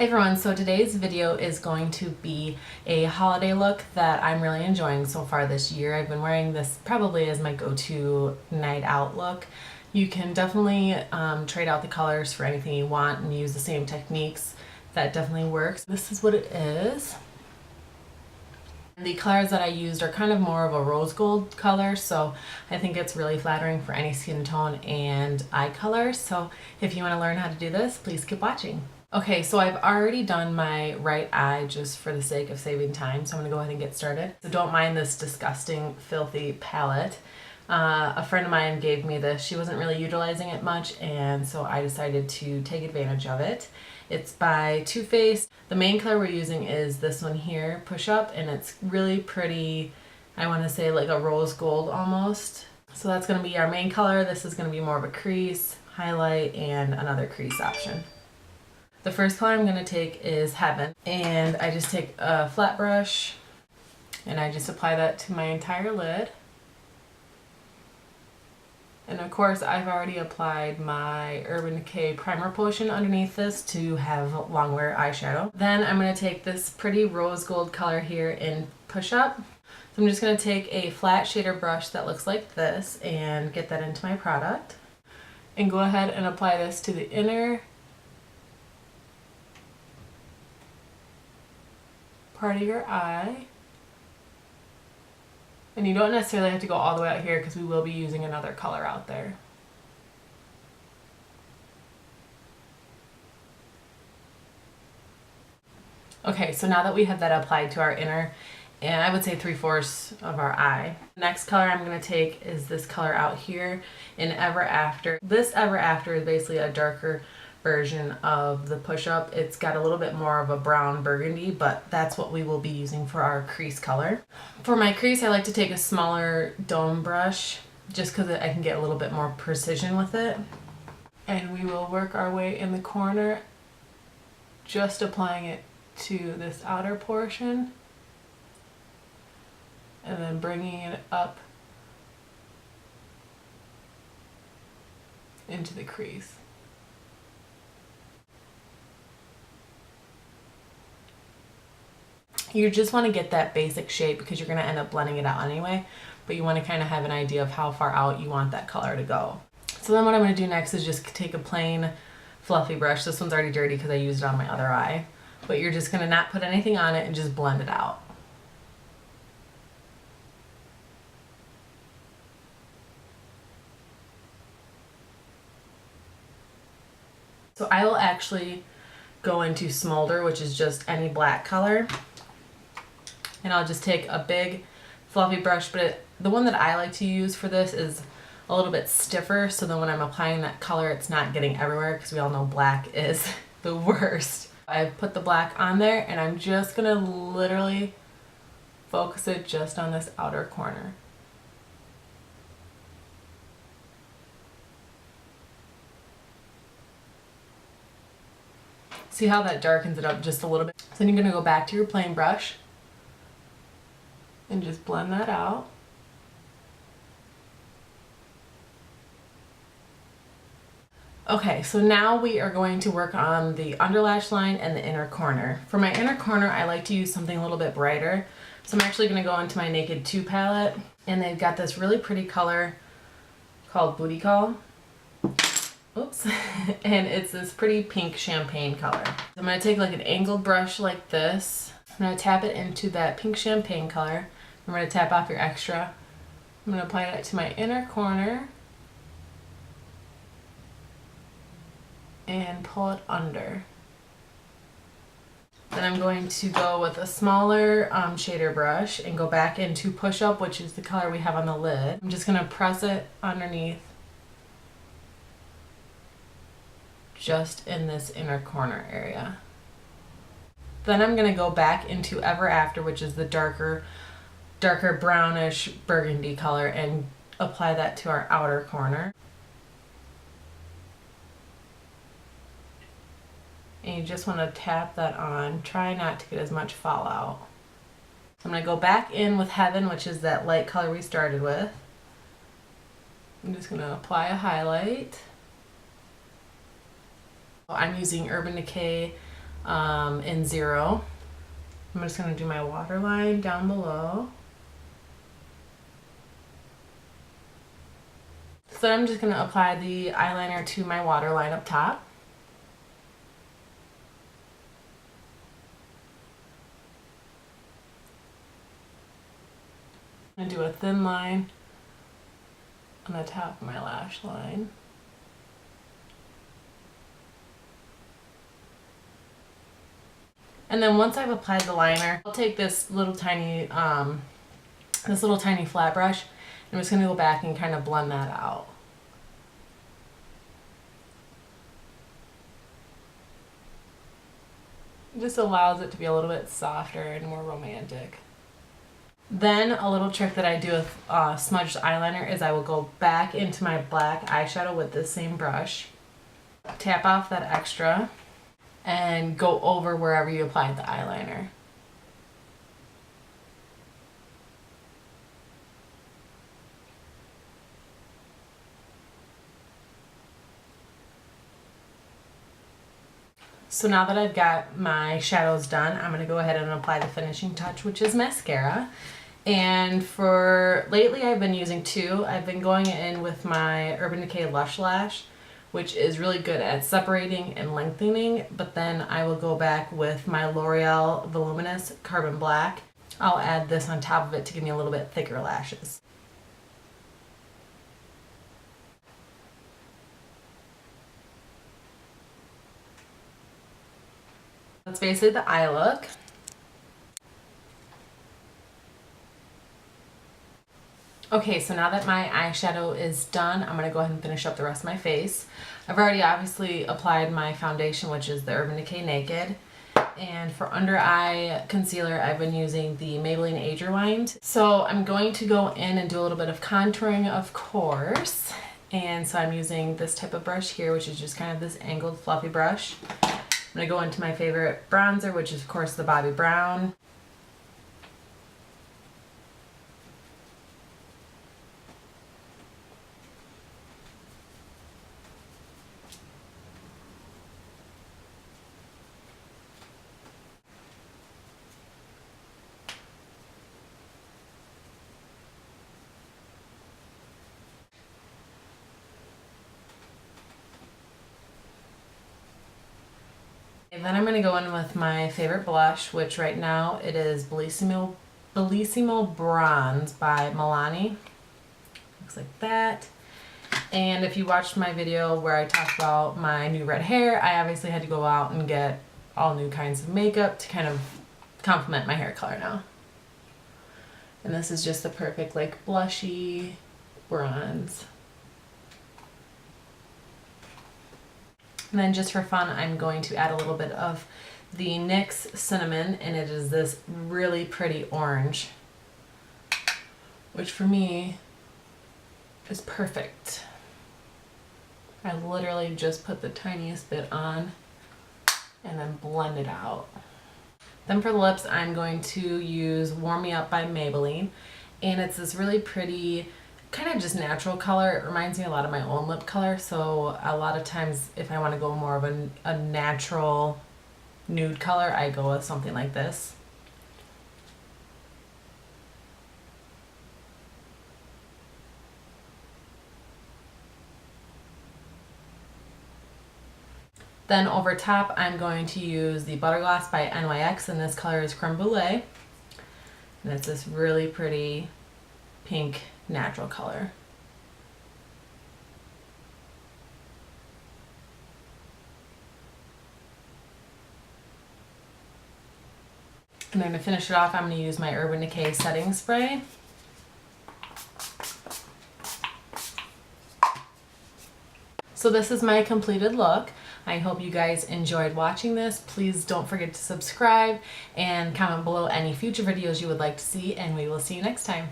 Hey everyone, so today's video is going to be a holiday look that I'm really enjoying so far this year. I've been wearing this probably as my go-to night out look. You can definitely trade out the colors for anything you want and use the same techniques. That definitely works. This is what it is. The colors that I used are kind of more of a rose gold color, so I think it's really flattering for any skin tone and eye color. So if you want to learn how to do this, please keep watching. Okay, so I've already done my right eye just for the sake of saving time, so I'm gonna go ahead and get started. So don't mind this disgusting, filthy palette. A friend of mine gave me this. She wasn't really utilizing it much, and so I decided to take advantage of it. It's by Too Faced. The main color we're using is this one here, Push Up, and it's really pretty, I want to say like a rose gold almost. So that's going to be our main color. This is going to be more of a crease, highlight, and another crease option. The first color I'm going to take is Heaven, and I just take a flat brush and I just apply that to my entire lid. And of course I've already applied my Urban Decay primer potion underneath this to have long wear eyeshadow. Then I'm going to take this pretty rose gold color here in Push Up. So I'm just going to take a flat shader brush that looks like this and get that into my product. And go ahead and apply this to the inner part of your eye. And you don't necessarily have to go all the way out here because we will be using another color out there. Okay, so now that we have that applied to our inner, and I would say 3/4 of our eye. Next color I'm going to take is this color out here in Ever After. This Ever After is basically a darker version of the Push Up. It's got a little bit more of a brown burgundy, but that's what we will be using for our crease color. For my crease, I like to take a smaller dome brush just because I can get a little bit more precision with it. And we will work our way in the corner, just applying it to this outer portion and then bringing it up into the crease. You just want to get that basic shape because you're going to end up blending it out anyway, but you want to kind of have an idea of how far out you want that color to go. So then what I'm going to do next is just take a plain fluffy brush. This one's already dirty because I used it on my other eye, but you're just going to not put anything on it and just blend it out. So I will actually go into Smolder, which is just any black color. And I'll just take a big fluffy brush, but the one that I like to use for this is a little bit stiffer, so then when I'm applying that color it's not getting everywhere because we all know black is the worst. I put the black on there and I'm just going to literally focus it just on this outer corner. See how that darkens it up just a little bit? So then you're going to go back to your plain brush and just blend that out. Okay, so now we are going to work on the underlash line and the inner corner. For my inner corner, I like to use something a little bit brighter. So I'm actually going to go into my Naked 2 palette, and they've got this really pretty color called Booty Call. Oops. And it's this pretty pink champagne color. I'm going to take like an angled brush like this. I'm going to tap it into that pink champagne color. I'm going to tap off your extra. I'm going to apply that to my inner corner and pull it under. Then I'm going to go with a smaller shader brush and go back into Push Up, which is the color we have on the lid. I'm just going to press it underneath just in this inner corner area. Then I'm going to go back into Ever After, which is the darker brownish burgundy color, and apply that to our outer corner. And you just want to tap that on. Try not to get as much fallout. So I'm going to go back in with Heaven, which is that light color we started with. I'm just going to apply a highlight. I'm using Urban Decay in 0. I'm just going to do my waterline down below. So I'm just going to apply the eyeliner to my waterline up top. I'm going to do a thin line on the top of my lash line. And then once I've applied the liner, I'll take this little tiny flat brush, and I'm just going to go back and kind of blend that out. It just allows it to be a little bit softer and more romantic. Then a little trick that I do with smudged eyeliner is I will go back into my black eyeshadow with this same brush, tap off that extra, and go over wherever you applied the eyeliner. So now that I've got my shadows done, I'm going to go ahead and apply the finishing touch, which is mascara. And for lately I've been using 2. I've been going in with my Urban Decay Lush Lash, which is really good at separating and lengthening, but then I will go back with my L'Oreal Voluminous Carbon Black. I'll add this on top of it to give me a little bit thicker lashes. That's basically the eye look. Okay, so now that my eyeshadow is done, I'm going to go ahead and finish up the rest of my face. I've already obviously applied my foundation, which is the Urban Decay Naked. And for under eye concealer, I've been using the Maybelline Age Rewind. So I'm going to go in and do a little bit of contouring, of course. And so I'm using this type of brush here, which is just kind of this angled fluffy brush. I'm going to go into my favorite bronzer, which is of course the Bobbi Brown. And then I'm going to go in with my favorite blush, which right now it is Bellissimo Bronze by Milani. Looks like that. And if you watched my video where I talked about my new red hair, I obviously had to go out and get all new kinds of makeup to kind of complement my hair color now. And this is just the perfect like blushy bronze. And then just for fun, I'm going to add a little bit of the NYX Cinnamon, and it is this really pretty orange, which for me is perfect. I literally just put the tiniest bit on and then blend it out. Then for the lips, I'm going to use Warm Me Up by Maybelline, and it's this really pretty kind of just natural color. It reminds me a lot of my own lip color, so a lot of times if I want to go more of a natural nude color, I go with something like this. Then over top, I'm going to use the Butter Gloss by NYX, and this color is Creme Brulee. And it's this really pretty pink natural color. And then to finish it off, I'm going to use my Urban Decay setting spray. So this is my completed look. I hope you guys enjoyed watching this. Please don't forget to subscribe and comment below any future videos you would like to see, and we will see you next time.